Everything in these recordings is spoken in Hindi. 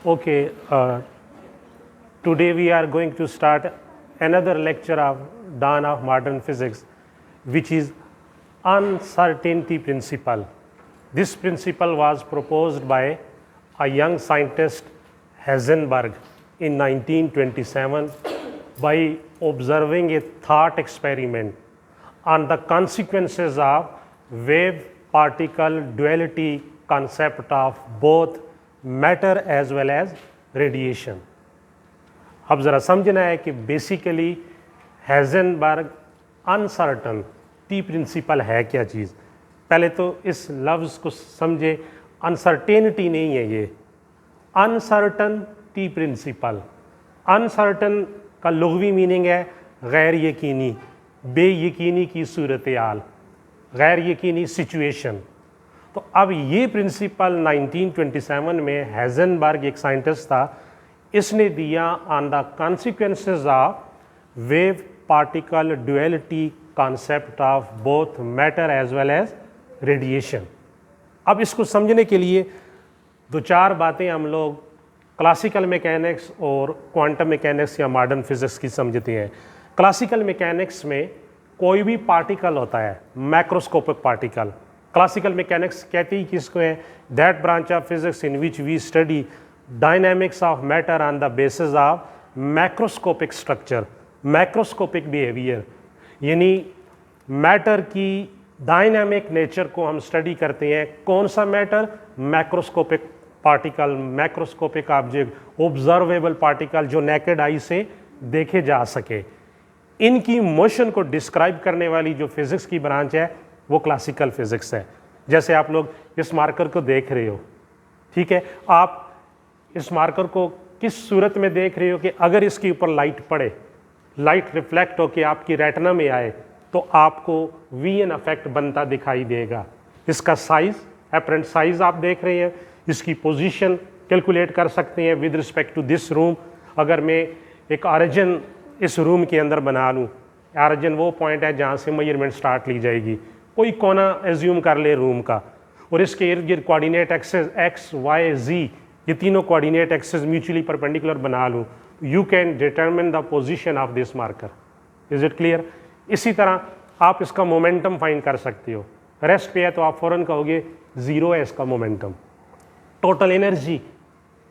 Okay, today we are going to start another lecture of dawn of modern physics, which is uncertainty principle. This principle was proposed by a young scientist Heisenberg in 1927 by observing a thought experiment on the consequences of wave particle duality concept of both matter as well as radiation. अब ज़रा समझना है कि basically Heisenberg uncertainty principle है क्या चीज़। पहले तो इस लफ्ज़ को समझे, अनसर्टेनिटी नहीं है ये, अनसर्टन टी प्रिंसिपल। अनसर्टन का लुग़वी मीनिंग है गैर यकीनी, बेयकीनी की सूरत हाल, गैर यकीनी सिचुएशन। तो अब ये प्रिंसिपल 1927 में हाइजेनबर्ग एक साइंटिस्ट था, इसने दिया on the consequences of wave particle duality concept of both matter as well as radiation. अब इसको समझने के लिए दो चार बातें हम लोग क्लासिकल मैकेनिक्स और क्वांटम मैकेनिक्स या मॉडर्न फिजिक्स की समझते हैं। क्लासिकल मैकेनिक्स में कोई भी पार्टिकल होता है मैक्रोस्कोपिक पार्टिकल, क्लासिकल मैकेनिक्स कहती ही किसको है, that branch of physics in which we study dynamics of matter on the basis of macroscopic structure, macroscopic behaviour, यानी मैटर की डायनामिक नेचर को हम स्टडी करते हैं। कौन सा matter? Macroscopic particle, macroscopic object, observable particle जो नेकेड आई से देखे जा सके। इनकी मोशन को डिस्क्राइब करने वाली जो फिज़िक्स की ब्रांच है वो क्लासिकल फिज़िक्स है। जैसे आप लोग इस मार्कर को देख रहे हो, ठीक है, आप इस मार्कर को किस सूरत में देख रहे हो कि अगर इसके ऊपर लाइट पड़े, लाइट रिफ्लेक्ट होकर आपकी रेटिना में आए तो आपको वीएन इफेक्ट बनता दिखाई देगा। इसका साइज़, एपरेंट साइज़ आप देख रहे हैं, इसकी पोजीशन कैलकुलेट कर सकते हैं with respect to this room. अगर मैं एक ऑरिजिन इस रूम के अंदर बना लूँ, ऑरिजिन वो पॉइंट है जहाँ से मेजरमेंट स्टार्ट ली जाएगी, कोई कोना एज्यूम कर ले रूम का, और इसके इर्द गिर्द कोऑर्डिनेट एक्सेस एक्स वाई जी, ये तीनों कोऑर्डिनेट एक्सेस म्यूचुअली परपेंडिकुलर बना लूँ, you can determine the position of this marker. Is it clear? इसी तरह आप इसका मोमेंटम फाइंड कर सकते हो। रेस्ट पे है तो आप फ़ौरन कहोगे ज़ीरो है इसका मोमेंटम। टोटल एनर्जी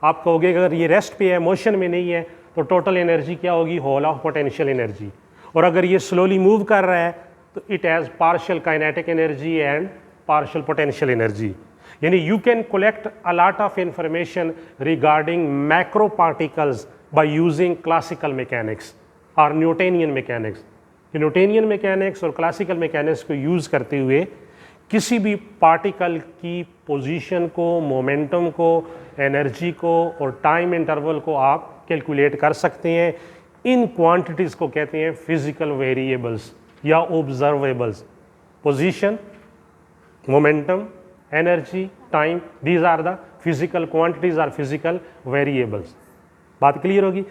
आप कहोगे अगर ये रेस्ट पे है, मोशन में नहीं है, तो टोटल एनर्जी क्या होगी? Whole of potential energy. और अगर ये स्लोली मूव कर रहा है तो it has partial kinetic energy and partial potential energy. यानी you can collect a lot of information regarding macro particles by using classical mechanics और न्यूटोनियन मैकेनिक्स। न्यूटोनियन मैकेनिक्स और क्लासिकल मैकेनिक्स को यूज़ करते हुए किसी भी पार्टिकल की पोजीशन को, मोमेंटम को, एनर्जी को और टाइम इंटरवल को आप कैलकुलेट कर सकते हैं। इन क्वांटिटीज़ को कहते हैं फिजिकल वेरिएबल्स या observables. Position, momentum, energy, time, these are the physical quantities are physical variables. बात क्लियर होगी?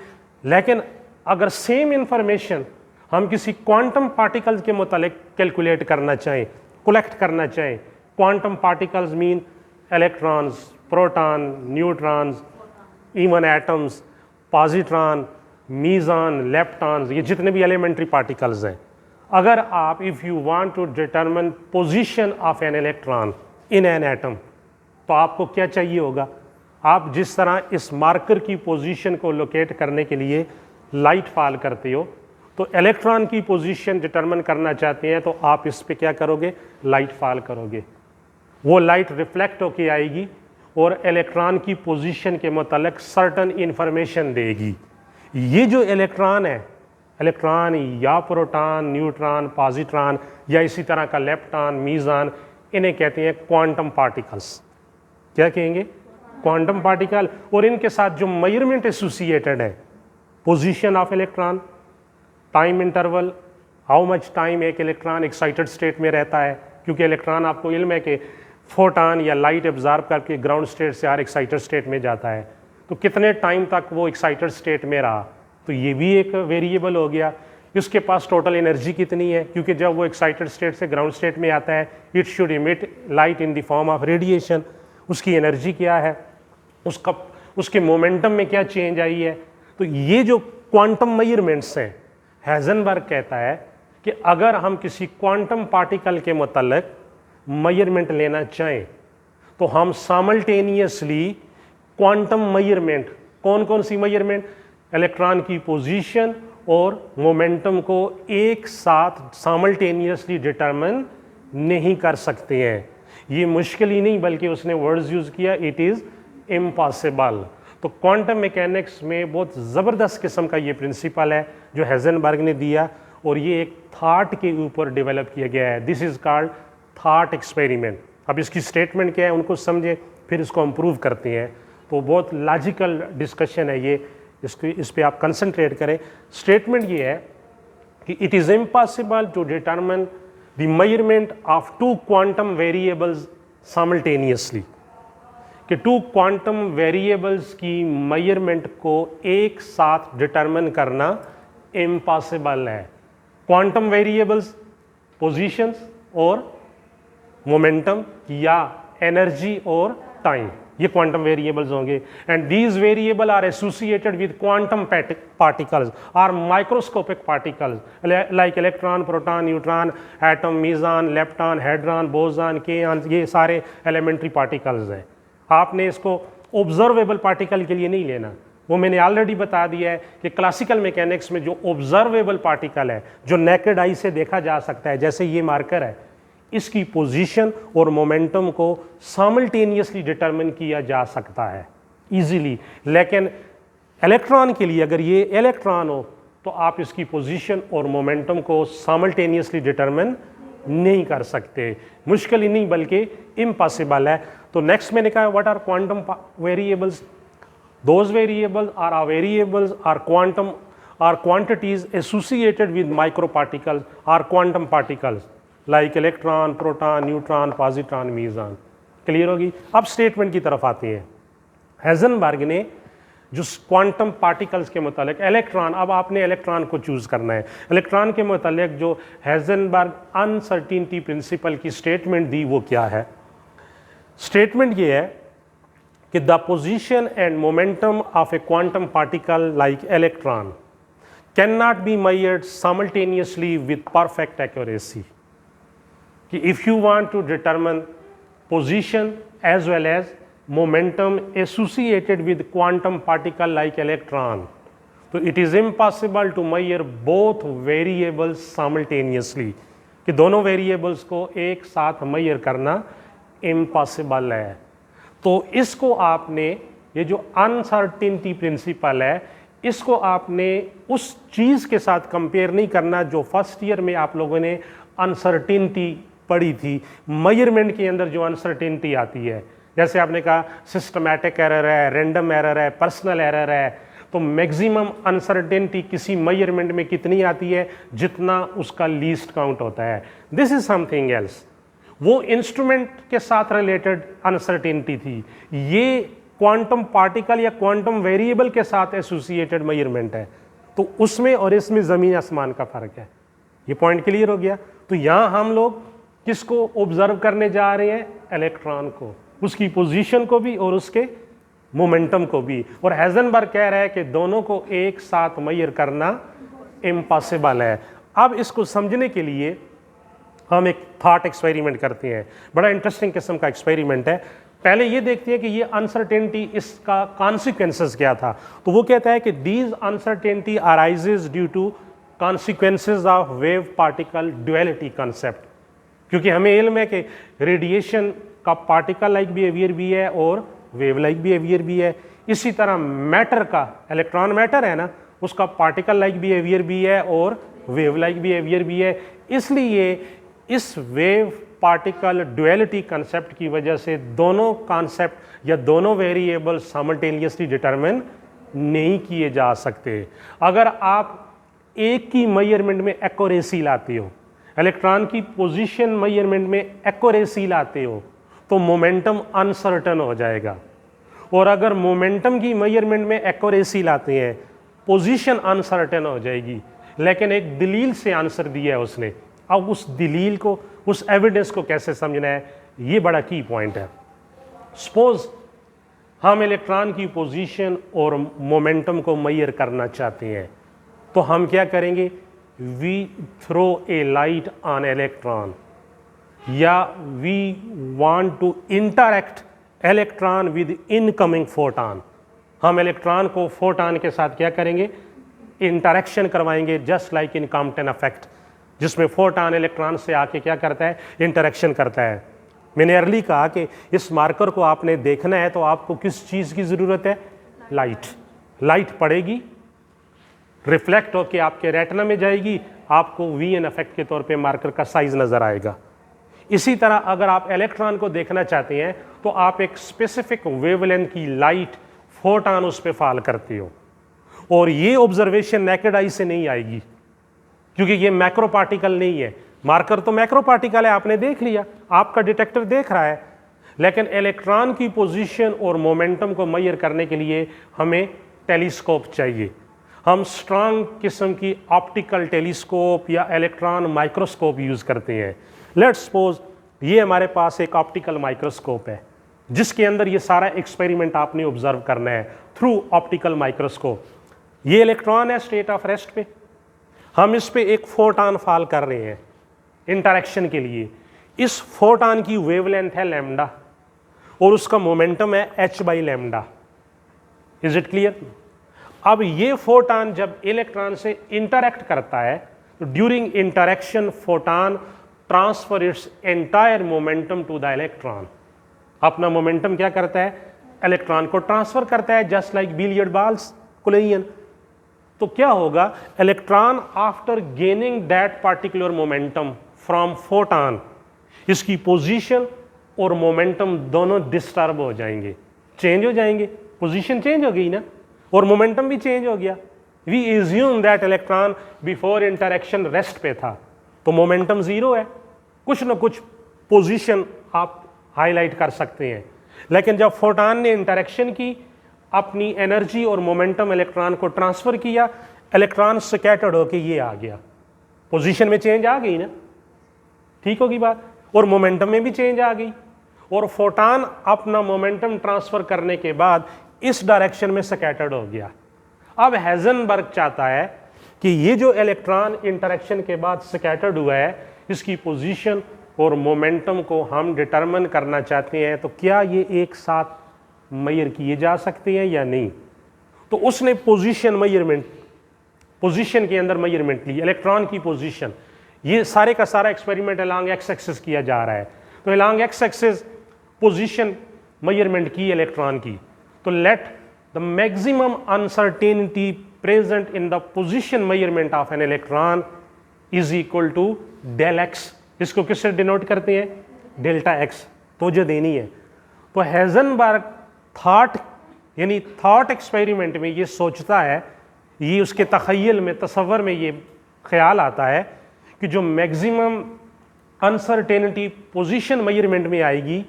लेकिन अगर सेम इंफॉर्मेशन हम किसी क्वांटम पार्टिकल्स के मुतालिक कैलकुलेट करना चाहें, कलेक्ट करना चाहें, quantum particles mean electrons, protons, neutrons, even atoms, positron, meson, leptons, ये जितने भी एलिमेंट्री पार्टिकल्स हैं, अगर आप if you want to determine position of an electron in an atom, तो आपको क्या चाहिए होगा? आप जिस तरह इस मार्कर की पोजीशन को लोकेट करने के लिए लाइट फॉल करते हो, तो इलेक्ट्रॉन की पोजीशन डिटरमिन करना चाहते हैं तो आप इस पे क्या करोगे? लाइट फॉल करोगे। वो लाइट रिफ्लेक्ट होके आएगी और इलेक्ट्रॉन की पोजीशन के मुतालिक सर्टन इंफॉर्मेशन देगी। ये जो इलेक्ट्रॉन है, इलेक्ट्रॉन या प्रोटॉन, न्यूट्रॉन, पॉजिट्रॉन या इसी तरह का लेप्टॉन, मीज़ॉन, इन्हें कहते हैं क्वांटम पार्टिकल्स। क्या कहेंगे? Quantum particle. और इनके साथ जो मेजरमेंट एसोसिएटेड है, position of electron, time interval, how much time एक इलेक्ट्रॉन एक्साइटेड स्टेट में रहता है, क्योंकि इलेक्ट्रॉन आपको इल्म है कि फोटॉन या लाइट एब्जॉर्ब करके ग्राउंड स्टेट से हर एक्साइटेड स्टेट में जाता है, तो कितने टाइम तक वो एक्साइटेड स्टेट में रहा, तो ये भी एक वेरिएबल हो गया। इसके पास टोटल एनर्जी कितनी है, क्योंकि जब वो एक्साइटेड स्टेट से ग्राउंड स्टेट में आता है it should emit light in the form of radiation. उसकी एनर्जी क्या है, उसका उसके मोमेंटम में क्या चेंज आई है। तो ये जो क्वांटम मेजरमेंट्स हैं, हेजनबर्ग कहता है कि अगर हम किसी क्वांटम पार्टिकल के मुताल्लिक मेजरमेंट लेना चाहें तो हम सामल्टेनियसली क्वांटम मेजरमेंट, कौन कौन सी मेजरमेंट, इलेक्ट्रॉन की पोजीशन और मोमेंटम को एक साथ सामल्टेनियसली डिटरमिन नहीं कर सकते हैं। ये मुश्किल ही नहीं बल्कि उसने वर्ड्स यूज़ किया, इट इज़ इम्पॉसिबल। तो क्वांटम मैकेनिक्स में बहुत ज़बरदस्त किस्म का ये प्रिंसिपल है जो हेजनबर्ग ने दिया, और ये एक थॉट के ऊपर डेवलप किया गया है। This is called thought experiment. अब इसकी स्टेटमेंट क्या है उनको समझे, फिर इसको हम प्रूव करते हैं। तो बहुत लॉजिकल डिस्कशन है ये, इसको इस पे आप कंसंट्रेट करें। स्टेटमेंट ये है कि it is impossible to determine the measurement of two quantum variables simultaneously, कि टू क्वांटम वेरिएबल्स की मेजरमेंट को एक साथ डिटरमिन करना इम्पॉसिबल है। क्वांटम वेरिएबल्स पोजीशंस और मोमेंटम या एनर्जी और टाइम, ये क्वांटम वेरिएबल्स होंगे। And these variable are associated with quantum particles or microscopic particles like electron, proton, neutron, atom, meson, lepton, hadron, boson, kaon, ये सारे एलिमेंट्री पार्टिकल्स हैं। आपने इसको ऑब्जर्वेबल पार्टिकल के लिए नहीं लेना, वो मैंने ऑलरेडी बता दिया है कि क्लासिकल मैकेनिक्स में जो ऑब्जर्वेबल पार्टिकल है, जो नेकेड आई से देखा जा सकता है, जैसे ये मार्कर है, इसकी पोजीशन और मोमेंटम को साइमल्टेनियसली डिटरमिन किया जा सकता है इजीली। लेकिन इलेक्ट्रॉन के लिए अगर ये इलेक्ट्रॉन हो तो आप इसकी पोजीशन और मोमेंटम को साइमल्टेनियसली डिटरमिन नहीं कर सकते, मुश्किल ही नहीं बल्कि इम्पॉसिबल है। तो नेक्स्ट मैंने कहा what are quantum variables, those variables are quantum are quantities associated with micro particles or quantum particles like electron, proton, neutron, positron, meson. Clear होगी। अब स्टेटमेंट की तरफ आते हैं। हेजनबर्ग ने जो क्वांटम पार्टिकल्स के मुतालिक इलेक्ट्रॉन, अब आपने इलेक्ट्रॉन को चूज़ करना है, इलेक्ट्रॉन के मुतालिक जो हेजनबर्ग अनसर्टिनिटी प्रिंसिपल की स्टेटमेंट दी वो क्या है। स्टेटमेंट ये है कि the position and momentum of A quantum particle like electron can not be measured simultaneously with perfect accuracy, कि if you want to determine position as well as momentum associated with quantum particle like electron, तो it is impossible to measure both variables simultaneously, कि दोनों वेरिएबल्स को एक साथ मेजर करना इम्पॉसिबल है। तो इसको आपने, ये जो अनसर्टिनिटी प्रिंसिपल है, इसको आपने उस चीज़ के साथ कंपेयर नहीं करना जो फर्स्ट ईयर में आप लोगों ने अनसर्टिनिटी पढ़ी थी। मेजरमेंट के अंदर जो अनसर्टेनिटी आती है, जैसे आपने कहा सिस्टमैटिक एरर है, रैंडम एरर है, पर्सनल एरर है, तो मैक्सिमम अनसर्टेनिटी किसी मेजरमेंट में कितनी आती है, जितना उसका लीस्ट काउंट होता है। This is something else. वो इंस्ट्रूमेंट के साथ रिलेटेड अनसर्टेनिटी थी, ये क्वांटम पार्टिकल या क्वांटम वेरिएबल के साथ एसोसिएटेड मेजरमेंट है। तो उसमें और इसमें ज़मीन आसमान का फ़र्क है। ये पॉइंट क्लियर हो गया। तो यहाँ हम लोग किसको ऑब्जर्व करने जा रहे हैं, इलेक्ट्रॉन को, उसकी पोजीशन को भी और उसके मोमेंटम को भी। और हेजनबर्ग कह रहा है कि दोनों को एक साथ मेजर करना इम्पॉसिबल है। अब इसको समझने के लिए हम एक थॉट एक्सपेरिमेंट करते हैं, बड़ा इंटरेस्टिंग किस्म का एक्सपेरिमेंट है। पहले ये देखते हैं कि ये अनसर्टेनिटी, इसका कॉन्सिक्वेंसेस क्या था। तो वो कहता है कि these uncertainty arises due to consequences of wave particle duality concept, क्योंकि हमें इल्म है कि रेडिएशन का पार्टिकल लाइक बिहेवियर भी है और वेव लाइक बिहेवियर भी है। इसी तरह मैटर का, इलेक्ट्रॉन मैटर है ना, उसका पार्टिकल लाइक बिहेवियर भी है और वेव लाइक बिहेवियर भी है। इसलिए इस वेव पार्टिकल ड्यूअलिटी कंसेप्ट की वजह से दोनों कॉन्सेप्ट या दोनों वेरिएबल साइमल्टेनियसली डिटरमिन नहीं किए जा सकते। अगर आप एक की मेजरमेंट में एक्यूरेसी लाते हो, इलेक्ट्रॉन की पोजीशन मेजरमेंट में एक्यूरेसी लाते हो, तो मोमेंटम अनसर्टन हो जाएगा। और अगर मोमेंटम की मेजरमेंट में एक्यूरेसी लाते हैं, पोजीशन अनसर्टन हो जाएगी। लेकिन एक दलील से आंसर दिया है उसने। अब उस दलील को, उस एविडेंस को कैसे समझना है, ये बड़ा की पॉइंट है। सपोज हम इलेक्ट्रॉन की पोजीशन और मोमेंटम को मेजर करना चाहते हैं, तो हम क्या करेंगे? We throw a light on electron, या we want to interact electron with incoming photon. हम इलेक्ट्रॉन को फोटॉन के साथ क्या करेंगे? इंटरेक्शन करवाएंगे, just like in Compton effect, जिसमें फोटॉन इलेक्ट्रॉन से आके क्या करता है? इंटरेक्शन करता है। मैंने अर्ली कहा कि इस मार्कर को आपने देखना है तो आपको किस चीज़ की ज़रूरत है? लाइट। लाइट पड़ेगी, रिफ्लेक्ट होकर आपके रेटिना में जाएगी, आपको वीएन इफेक्ट के तौर पे मार्कर का साइज नज़र आएगा। इसी तरह अगर आप इलेक्ट्रॉन को देखना चाहते हैं तो आप एक स्पेसिफिक वेवलेंथ की लाइट फोटॉन उस पर फॉल करते हो, और ये ऑब्जर्वेशन नेकेड आई से नहीं आएगी क्योंकि ये मैक्रो पार्टिकल नहीं है। मार्कर तो मैक्रो पार्टिकल है, आपने देख लिया, आपका डिटेक्टर देख रहा है, लेकिन इलेक्ट्रॉन की पोजीशन और मोमेंटम को मेजर करने के लिए हमें टेलीस्कोप चाहिए। हम स्ट्रांग किस्म की ऑप्टिकल टेलीस्कोप या इलेक्ट्रॉन माइक्रोस्कोप यूज़ करते हैं। लेट्स सपोज ये हमारे पास एक ऑप्टिकल माइक्रोस्कोप है जिसके अंदर ये सारा एक्सपेरिमेंट आपने ऑब्जर्व करना है थ्रू ऑप्टिकल माइक्रोस्कोप। ये इलेक्ट्रॉन है स्टेट ऑफ रेस्ट पे, हम इस पे एक फोटॉन फॉल कर रहे हैं इंटरेक्शन के लिए। इस फोटॉन की वेवलेंथ है लैम्डा और उसका मोमेंटम है h by lambda. Is it clear? अब ये फोटॉन जब इलेक्ट्रॉन से इंटरैक्ट करता है तो during interaction photon transfer its entire momentum to the electron. अपना मोमेंटम क्या करता है? इलेक्ट्रॉन को ट्रांसफर करता है, just like billiard balls collision. तो क्या होगा? Electron after gaining that particular momentum from photon, इसकी पोजीशन और मोमेंटम दोनों डिस्टर्ब हो जाएंगे, चेंज हो जाएंगे। पोजीशन चेंज हो गई ना, और मोमेंटम भी चेंज हो गया। We assume that electron before interaction rest पे था, तो मोमेंटम जीरो है। कुछ ना कुछ पोजीशन आप हाईलाइट कर सकते हैं, लेकिन जब फोटॉन ने इंटरेक्शन की, अपनी एनर्जी और मोमेंटम इलेक्ट्रॉन को ट्रांसफर किया, इलेक्ट्रॉन स्कैटर्ड होके ये आ गया, पोजीशन में चेंज आ गई ना, ठीक होगी बात, और मोमेंटम में भी चेंज आ गई। और फोटॉन अपना मोमेंटम ट्रांसफर करने के बाद इस डायरेक्शन में स्कैटर्ड हो गया। अब हाइजेनबर्ग चाहता है कि ये जो इलेक्ट्रॉन इंटरेक्शन के बाद स्कैटर्ड हुआ है, इसकी पोजीशन और मोमेंटम को हम डिटरमिन करना चाहते हैं, तो क्या ये एक साथ मेजर किए जा सकते हैं या नहीं। तो उसने पोजीशन मेजरमेंट, पोजीशन के अंदर मेजरमेंट ली, इलेक्ट्रॉन की पोजीशन। ये सारे का सारा एक्सपेरिमेंट अलोंग एक्स एक्सिस किया जा रहा है। तो along x axis position measurement की इलेक्ट्रॉन की, तो let the maximum uncertainty present in the position measurement of an electron is equal to del x. इसको किससे डिनोट करते हैं? Delta x. तो जो देनी है, तो हाइजेनबर्ग थॉट यानी थॉट एक्सपेरिमेंट में ये सोचता है, ये उसके तखय्युल में, तसव्वुर में ये ख्याल आता है कि जो मैक्सिमम अनसर्टेनिटी पोजीशन मेजरमेंट में आएगी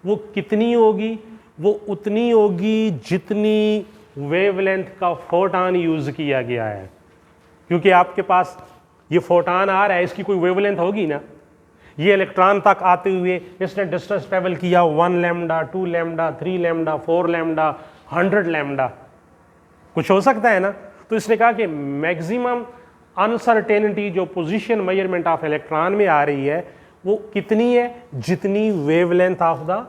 वो कितनी होगी? वो उतनी होगी जितनी वेवलेंथ का फोटॉन यूज़ किया गया है। क्योंकि आपके पास ये फोटॉन आ रहा है, इसकी कोई वेवलेंथ होगी ना। ये इलेक्ट्रॉन तक आते हुए इसने डिस्टेंस ट्रेवल किया 1 lambda, 2 lambda, 3 lambda, 4 lambda, 100 lambda, कुछ हो सकता है ना। तो इसने कहा कि मैक्सिमम अनसर्टेनिटी जो पोजीशन मेजरमेंट ऑफ इलेक्ट्रॉन में आ रही है वो कितनी है? जितनी वेवलेंथ ऑफ द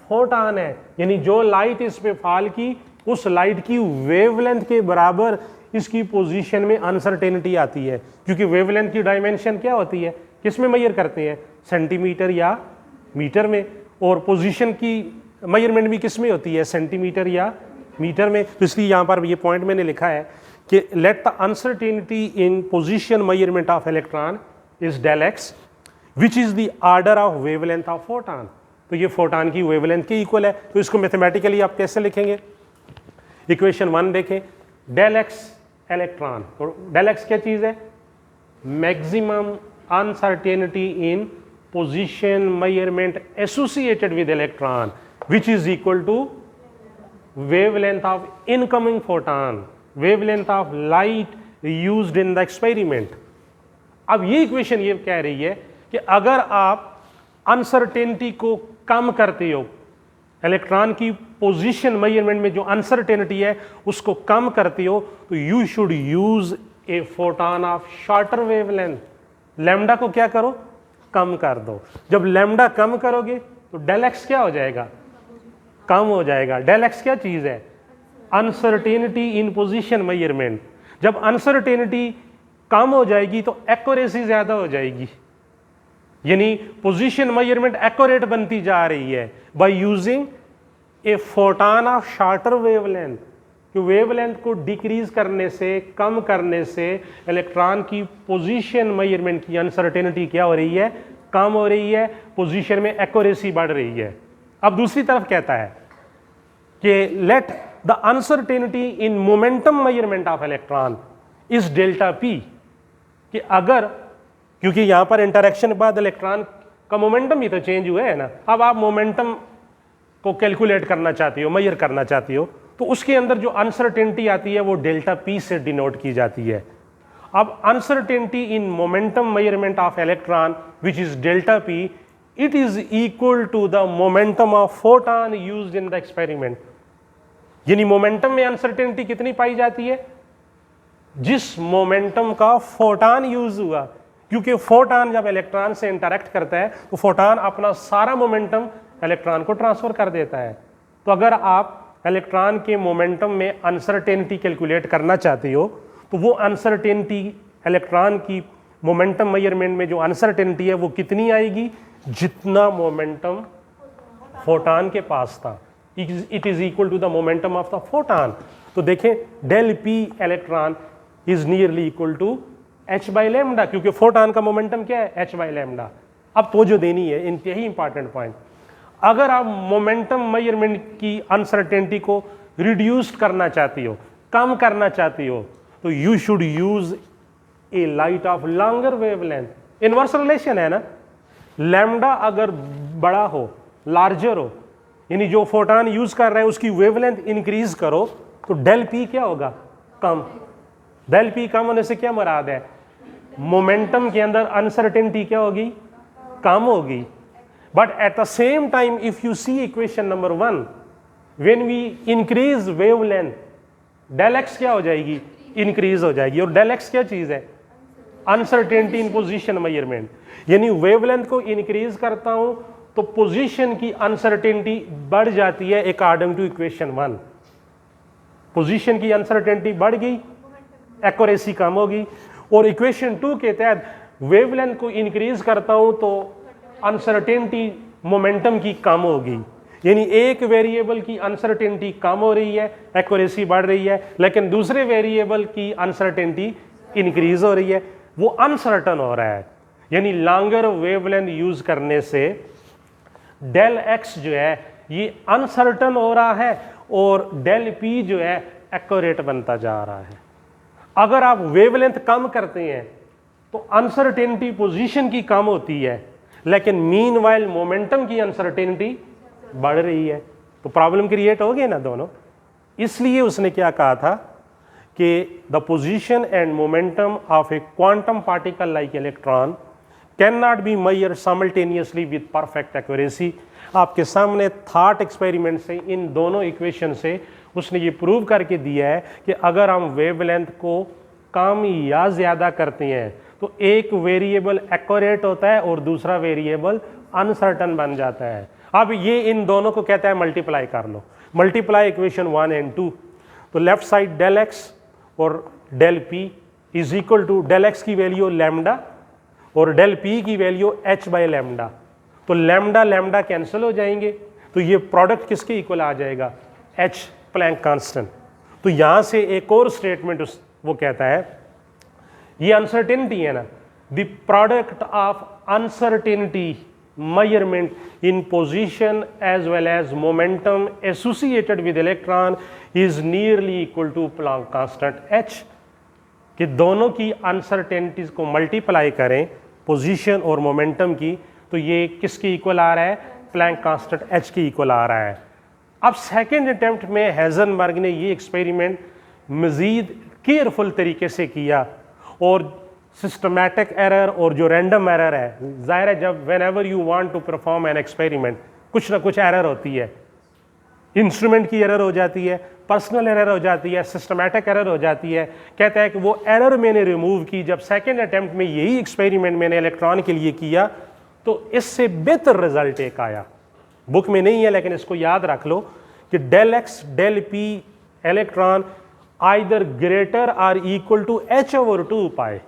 फोटॉन है। यानी जो लाइट इस पे फॉल की, उस लाइट की वेवलेंथ के बराबर इसकी पोजीशन में अनसर्टेनिटी आती है। क्योंकि वेवलेंथ की डायमेंशन क्या होती है? किस में मेजर करते हैं? सेंटीमीटर या मीटर में। और पोजीशन की मेजरमेंट भी किस में होती है? सेंटीमीटर या मीटर में। तो इसलिए यहाँ पर ये पॉइंट मैंने लिखा है कि let the uncertainty in position measurement of electron is del x which is the order of wavelength of photon. तो ये फोटॉन की वेवलेंथ के इक्वल है। तो इसको मैथमेटिकली आप कैसे लिखेंगे? इक्वेशन 1 देखें, डेल एक्स इलेक्ट्रॉन। तो डेल एक्स क्या चीज़ है? Maximum uncertainty in position measurement associated with electron which is equal to wavelength of incoming photon, wavelength of light used in the experiment। अब ये इक्वेशन ये कह रही है कि अगर आप अनसर्टेनिटी को कम करते हो इलेक्ट्रॉन की पोजीशन मेजरमेंट में जो अनसर्टेनिटी है उसको कम करते हो, तो you should use A photon of shorter wavelength. Lambda को क्या करो, कम कर दो। जब लैम्डा कम करोगे तो डेल एक्स क्या हो जाएगा, कम हो जाएगा। डेल एक्स क्या चीज है, अनसर्टेनिटी इन पोजीशन मेजरमेंट। जब अनसर्टेनिटी कम हो जाएगी तो एक्यूरेसी ज्यादा हो जाएगी, यानी पोजीशन मेजरमेंट एक्यूरेट बनती जा रही है by using A photon of shorter wavelength. कि वेवलेंथ को डिक्रीज करने से, कम करने से इलेक्ट्रॉन की पोजीशन मेजरमेंट की अनसर्टेनिटी क्या हो रही है, कम हो रही है, पोजीशन में एक्यूरेसी बढ़ रही है। अब दूसरी तरफ कहता है कि let the uncertainty in momentum measurement of electron is delta P. कि अगर, क्योंकि यहां पर इंटरेक्शन के बाद इलेक्ट्रॉन का मोमेंटम ही तो चेंज हुआ है ना, अब आप मोमेंटम को कैलकुलेट करना चाहती हो, मेजर करना चाहती हो, तो उसके अंदर जो अनसर्टेनिटी आती है वो डेल्टा पी से डिनोट की जाती है। अब uncertainty in momentum measurement of electron which is delta p, it is equal to the momentum of photon used in the experiment. यानी मोमेंटम में अनसर्टेनिटी कितनी पाई जाती है, जिस मोमेंटम का फोटॉन यूज हुआ। क्योंकि फोटॉन जब इलेक्ट्रॉन से इंटरेक्ट करता है तो फोटॉन अपना सारा मोमेंटम इलेक्ट्रॉन को ट्रांसफर कर देता है। तो अगर आप इलेक्ट्रॉन के मोमेंटम में अनसर्टेनिटी कैलकुलेट करना चाहते हो तो वो अनसर्टेनिटी इलेक्ट्रॉन की मोमेंटम मेजरमेंट में जो अनसर्टेनिटी है वो कितनी आएगी, जितना मोमेंटम फोटॉन के पास था। It is equal to the momentum of the photon. तो देखें del p electron is nearly equal to h by lambda, क्योंकि फोटॉन का मोमेंटम क्या है, एच बाई लैम्डा। अब तो जो देनी है, इंतहाई इंपॉर्टेंट पॉइंट, अगर आप मोमेंटम मेजरमेंट की अनसर्टेनिटी को रिड्यूस करना चाहती हो, कम करना चाहती हो, तो you should use A light of longer wavelength. Inverse relation है ना, लैम्डा अगर बड़ा हो, लार्जर हो, यानी जो फोटॉन यूज कर रहा है उसकी वेवलेंथ इंक्रीज करो, तो डेल पी क्या होगा, कम। डेल पी कम होने से क्या मुराद है, मोमेंटम के अंदर अनसर्टेनिटी क्या होगी, कम होगी। But at the same time if you see equation number 1, when we increase wavelength, del x क्या हो जाएगी, इंक्रीज हो जाएगी। और डेल एक्स क्या चीज है, अनसर्टेनिटी इन पोजीशन मेजरमेंट। यानी वेवलेंथ को इंक्रीज करता हूं तो पोजीशन की अनसर्टेनिटी बढ़ जाती है अकॉर्डिंग टू इक्वेशन 1। पोजीशन की अनसर्टेनिटी बढ़ गई, एक्यूरेसी कम होगी। और इक्वेशन 2 के तहत वेवलेंथ को इंक्रीज करता हूं तो अनसर्टेनिटी मोमेंटम की कम होगी। यानी एक वेरिएबल की अनसर्टेनिटी कम हो रही है, एक्यूरेसी बढ़ रही है, लेकिन दूसरे वेरिएबल की अनसर्टेनिटी इंक्रीज हो रही है, वो अनसर्टन हो रहा है। यानी लॉन्गर वेवलेंथ यूज करने से डेल एक्स जो है ये अनसर्टन हो रहा है और डेल पी जो है एक्यूरेट बनता जा रहा है। अगर आप वेवलेंथ कम करते हैं तो अनसर्टेनिटी पोजीशन की कम होती है, लेकिन मीनवाइल मोमेंटम की अनसर्टेनिटी बढ़ रही है, तो प्रॉब्लम क्रिएट हो गई ना दोनों। इसलिए उसने क्या कहा था कि the position and momentum of A quantum particle like electron can not be measured simultaneously with perfect accuracy. आपके सामने थॉट एक्सपेरिमेंट से इन दोनों इक्वेशन से उसने ये प्रूव करके दिया है कि अगर हम वेवलेंथ को कम या ज़्यादा करते हैं तो एक वेरिएबल एक्यूरेट होता है और दूसरा वेरिएबल अनसर्टन बन जाता है। अब ये इन दोनों को कहता है मल्टीप्लाई कर लो, मल्टीप्लाई इक्वेशन 1 एंड 2। तो लेफ्ट साइड डेल एक्स और del p is equal to del x की वैल्यू लैम्डा और डेल पी की वैल्यू एच बाई लैम्डा। तो लैम्डा लैम्डा कैंसिल हो जाएंगे, तो ये प्रोडक्ट किसके इक्वल आ जाएगा, एच प्लैंक कांस्टेंट। तो यहां से एक और स्टेटमेंट वो कहता है, ये अनसर्टेनिटी है ना, the product of uncertainty measurement in position as well as momentum associated with electron is nearly equal to Planck constant h। कि दोनों की अनसर्टेनिटीज को मल्टीप्लाई करें पोजीशन और मोमेंटम की, तो ये किसके इक्वल आ रहा है, प्लैंक कांस्टेंट h के इक्वल आ रहा है। अब सेकेंड अटेम्प्ट में हेजनबर्ग ने ये एक्सपेरिमेंट मज़ीद केयरफुल तरीके से किया और सिस्टमैटिक एरर और जो रैंडम एरर है, ज़ाहिर है जब whenever you want to perform an experiment कुछ ना कुछ एरर होती है, इंस्ट्रूमेंट की एरर हो जाती है, पर्सनल एरर हो जाती है, सिस्टमैटिक एरर हो जाती है। कहता है कि वो एरर मैंने रिमूव की, जब सेकेंड अटेम्प्ट में यही एक्सपेरिमेंट मैंने इलेक्ट्रॉन के लिए किया तो इससे बेहतर रिजल्ट एक आया। बुक में नहीं है लेकिन इसको याद रख लो कि del x del p electron either greater or equal to h/2 pi.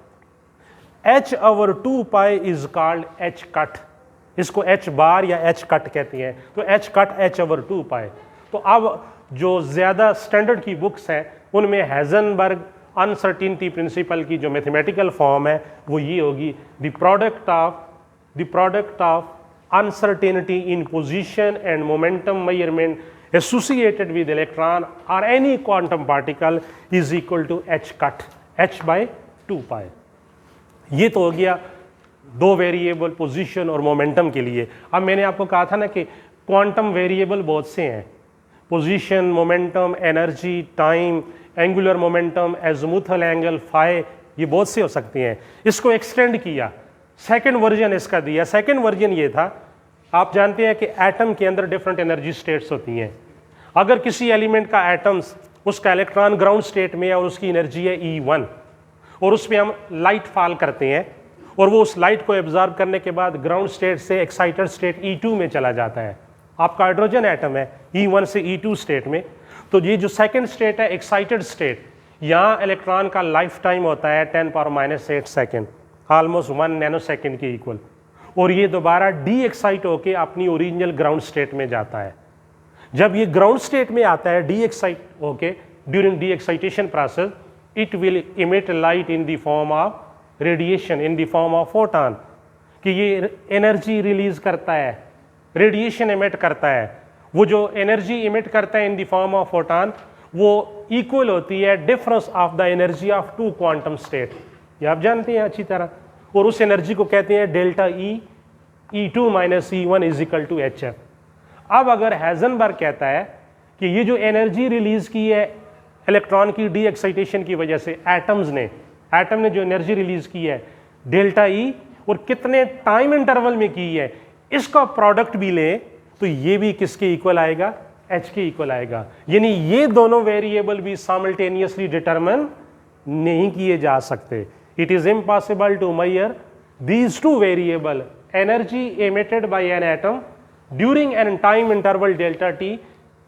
h/2 pi is called h cut, इसको h बार या h कट कहते हैं, तो h कट h/2 पाई। तो अब जो ज़्यादा स्टैंडर्ड की बुक्स हैं उनमें हाइजेनबर्ग अनसर्टिनिटी प्रिंसिपल की जो मैथमेटिकल फॉर्म है वो ये होगी, the product of uncertainty in position and momentum measurement associated with electron or any quantum particle is equal to h cut, h/2 pi। ये तो हो गया दो वेरिएबल पोजीशन और मोमेंटम के लिए। अब मैंने आपको कहा था ना कि क्वांटम वेरिएबल बहुत से हैं, position, momentum, energy, time, angular momentum, azimuthal angle, phi, ये बहुत से हो सकते हैं। इसको एक्सटेंड किया, सेकंड वर्जन इसका दिया। सेकंड वर्जन ये था, आप जानते हैं कि एटम के अंदर डिफरेंट एनर्जी स्टेट्स होती हैं। अगर किसी एलिमेंट का एटम्स, उसका इलेक्ट्रॉन ग्राउंड स्टेट में है और उसकी एनर्जी है E1 और उस पर हम लाइट फॉल करते हैं और वो उस लाइट को एब्जॉर्ब करने के बाद ग्राउंड स्टेट से एक्साइटेड स्टेट E2 में चला जाता है। आपका हाइड्रोजन एटम है E1 से E2 स्टेट में, तो ये जो सेकेंड स्टेट है एक्साइटेड स्टेट, यहाँ इलेक्ट्रॉन का लाइफ टाइम होता है 10⁻⁸ सेकेंड, ऑलमोस्ट 1 नैनोसेकेंड के इक्वल, और ये दोबारा डी एक्साइट होके अपनी ओरिजिनल ग्राउंड स्टेट में जाता है। जब ये ग्राउंड स्टेट में आता है डी एक्साइट होके, during D excitation process it will emit light in the form of radiation, in the form of photon, कि ये एनर्जी रिलीज करता है, रेडिएशन इमिट करता है। वो जो एनर्जी इमिट करता है in the form of photon वो इक्वल होती है difference of the energy of 2 quantum state, ये आप जानते हैं अच्छी तरह, और उस एनर्जी को कहते हैं delta E, E2 minus E1 is equal to HF। अब अगर हाइजेनबर्ग कहता है कि ये जो एनर्जी रिलीज की है इलेक्ट्रॉन की डी एक्साइटेशन की वजह से एटम ने जो एनर्जी रिलीज की है डेल्टा E और कितने टाइम इंटरवल में की है, इसका प्रोडक्ट भी ले तो ये भी किसके इक्वल आएगा, H के इक्वल आएगा। यानी ये दोनों वेरिएबल भी साइमल्टेनियसली डिटरमिन नहीं किए जा सकते। It is impossible to measure these two variable, energy emitted by an atom during an time interval delta t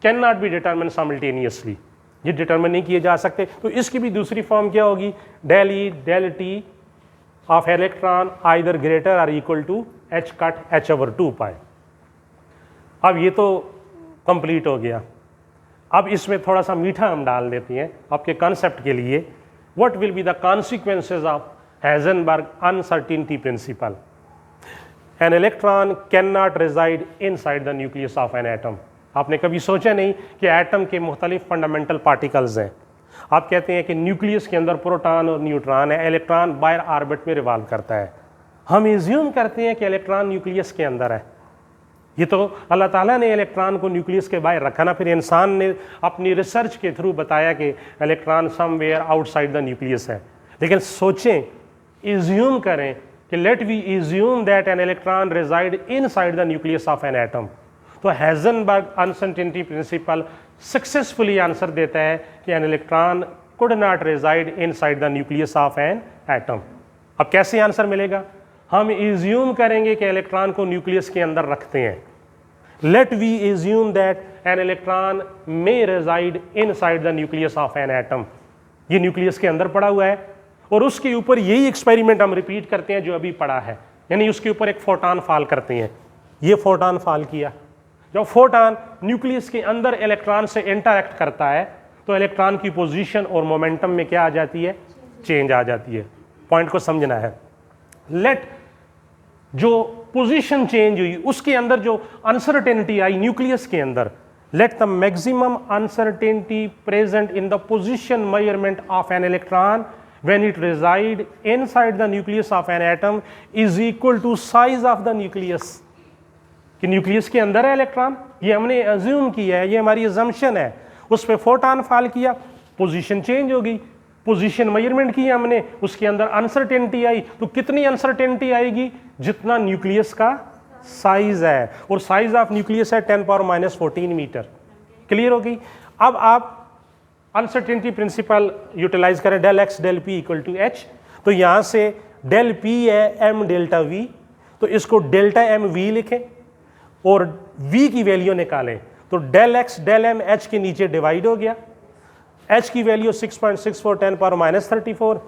cannot be determined simultaneously, ये डिटरमिन नहीं किए जा सकते। तो इसकी भी दूसरी फॉर्म क्या होगी, del E del T of electron either greater और equal to h cut h/2 pi. अब ये तो कंप्लीट हो गया। अब इसमें थोड़ा सा मीठा हम डाल देते हैं आपके कॉन्सेप्ट के लिए। What will be the consequences of Heisenberg uncertainty principle? An electron cannot reside inside the nucleus of an atom. आपने कभी सोचा नहीं कि एटम के मुख्तलिफ फंडामेंटल पार्टिकल्स हैं। आप कहते हैं कि न्यूक्लियस के अंदर प्रोटॉन और न्यूट्रॉन है, इलेक्ट्रॉन बाहर ऑर्बिट में रिवॉल्व करता है। हम एज्यूम करते हैं कि इलेक्ट्रॉन न्यूक्लियस के अंदर है। ये तो अल्लाह ताला ने इलेक्ट्रॉन को न्यूक्लियस के बाहर रखा ना, फिर इंसान ने अपनी रिसर्च के थ्रू बताया कि electron somewhere outside the nucleus है। लेकिन सोचें, इज्यूम करें कि let we assume that an electron reside inside the nucleus of an atom, तो Heisenberg uncertainty principle successfully answer देता है कि an electron could not reside inside the nucleus of an atom. अब कैसे आंसर मिलेगा, हम इज्यूम करेंगे कि इलेक्ट्रॉन को न्यूक्लियस के अंदर रखते हैं। Let we assume that an electron may reside inside the nucleus of an atom, ये न्यूक्लियस के अंदर पड़ा हुआ है और उसके ऊपर यही एक्सपेरिमेंट हम रिपीट करते हैं जो अभी पड़ा है, यानी उसके ऊपर एक फोटॉन फॉल करते हैं। ये फोटॉन फॉल किया, जब फोटॉन न्यूक्लियस के अंदर इलेक्ट्रॉन से इंटरैक्ट करता है तो इलेक्ट्रॉन की पोजीशन और मोमेंटम में क्या आ जाती है, चेंज आ जाती है। पॉइंट को समझना है। लेट जो पोजीशन चेंज हुई उसके अंदर जो अनसर्टेनिटी आई न्यूक्लियस के अंदर, let the maximum uncertainty present in the position measurement of an electron when it reside inside the nucleus of an atom is equal to size of the nucleus, कि न्यूक्लियस के अंदर है इलेक्ट्रॉन, ये हमने अज्यूम किया है, ये हमारी अजम्पशन है। उस पर फोटॉन फॉल किया, पोजीशन चेंज हो गई, पोजीशन मेजरमेंट की हमने, उसके अंदर अनसर्टेनिटी आई, तो कितनी अनसर्टेनिटी आएगी, जितना न्यूक्लियस का साइज है, और साइज ऑफ न्यूक्लियस है 10⁻⁴ मीटर। क्लियर हो गई। अब आप अनसर्टेनिटी प्रिंसिपल यूटिलाइज करें, del x del p equal to h, तो यहाँ से डेल पी है एम डेल्टा वी, तो इसको डेल्टा एम वी लिखें और v की वैल्यू निकालें, तो del x del m h के नीचे डिवाइड हो गया, h की value 6.64 10 power minus 34,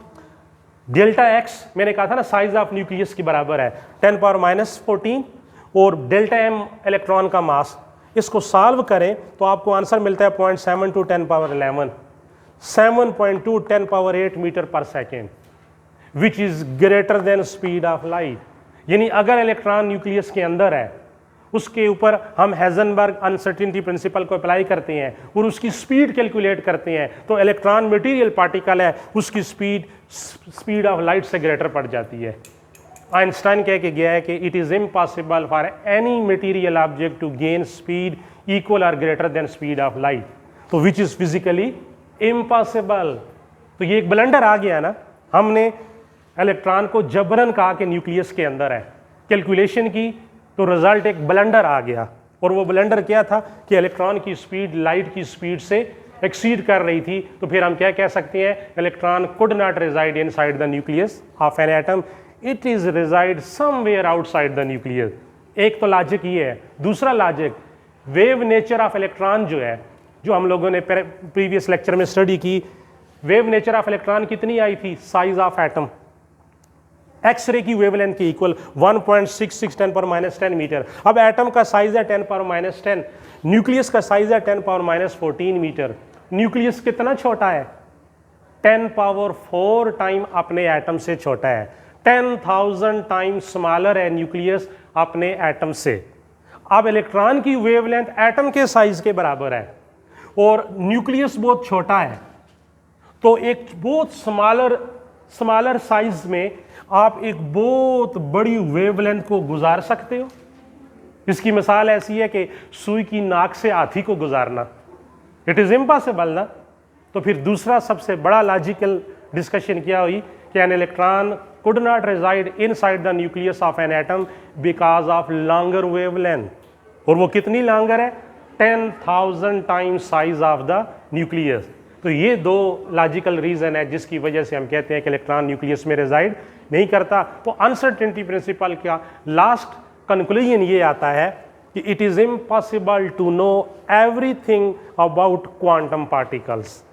delta x मैंने कहा था ना साइज ऑफ न्यूक्लियस के बराबर है 10 पावर माइनस 14, और डेल्टा एम इलेक्ट्रॉन का मास, इसको सॉल्व करें तो आपको आंसर मिलता है 0.72 10 पावर 11, 7.2 10 पावर 8 मीटर पर second, which is greater than speed of light. यानी अगर इलेक्ट्रॉन न्यूक्लियस के अंदर है, उसके ऊपर हम हेजनबर्ग अनसर्टेनिटी प्रिंसिपल को अप्लाई करते हैं और उसकी स्पीड कैलकुलेट करते हैं, तो इलेक्ट्रॉन मटेरियल पार्टिकल है, उसकी स्पीड ऑफ लाइट से ग्रेटर पड़ जाती है। आइंस्टाइन कह के गया है कि it is impossible for any material object to gain speed equal और greater than speed of light, तो विच इज़ फिजिकली इम्पॉसिबल। तो ये एक ब्लंडर आ गया ना, हमने इलेक्ट्रॉन को जबरन कहा कि न्यूक्लियस के अंदर है, कैलकुलेशन की तो रिजल्ट एक ब्लंडर आ गया, और वो ब्लंडर क्या था कि इलेक्ट्रॉन की स्पीड लाइट की स्पीड से एक्सीड कर रही थी, तो फिर हम क्या कह सकते हैं, electron could not reside inside the nucleus of an atom, it is reside somewhere outside the nucleus. एक तो लॉजिक ये है, दूसरा logic wave nature of electron जो है, जो हम लोगों ने प्रीवियस लेक्चर में स्टडी की, वेव नेचर ऑफ इलेक्ट्रॉन कितनी आई थी, साइज ऑफ एटम, एक्सरे की वेवलेंथ के इक्वल 1.66 10 पावर माइनस 10 मीटर। अब एटम का साइज है 10 पावर माइनस 10, न्यूक्लियस का साइज है 10 पावर माइनस 14 मीटर। न्यूक्लियस कितना छोटा है, 10 पावर 4 टाइम अपने एटम से छोटा है, 10,000 टाइम स्मॉलर है न्यूक्लियस अपने एटम से। अब इलेक्ट्रॉन की वेवलेंथ एटम के साइज के बराबर है और न्यूक्लियस बहुत छोटा है, तो एक बहुत स्मॉलर साइज में आप एक बहुत बड़ी वेवलेंथ को गुजार सकते हो। इसकी मिसाल ऐसी है कि सुई की नाक से हाथी को गुजारना, इट इज इम्पॉसिबल ना। तो फिर दूसरा सबसे बड़ा लॉजिकल डिस्कशन क्या हुई कि an electron could not reside inside the nucleus of an atom because of longer wavelength, और वो कितनी लॉन्गर है, 10,000 times size of the nucleus. तो ये दो लॉजिकल रीजन है जिसकी वजह से हम कहते हैं कि इलेक्ट्रॉन न्यूक्लियस में रिजाइड नहीं करता। तो अनसर्टेनिटी प्रिंसिपल का लास्ट कंक्लूजन ये आता है कि it is impossible to know everything about quantum particles,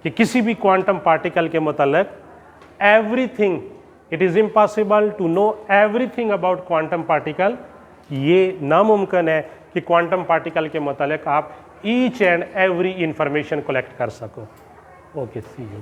कि किसी भी क्वांटम पार्टिकल के मतलब everything, it is impossible to know everything about quantum particle. ये नामुमकिन है कि क्वांटम पार्टिकल के मतलब आप each and every information collect कर सको। Okay, see you.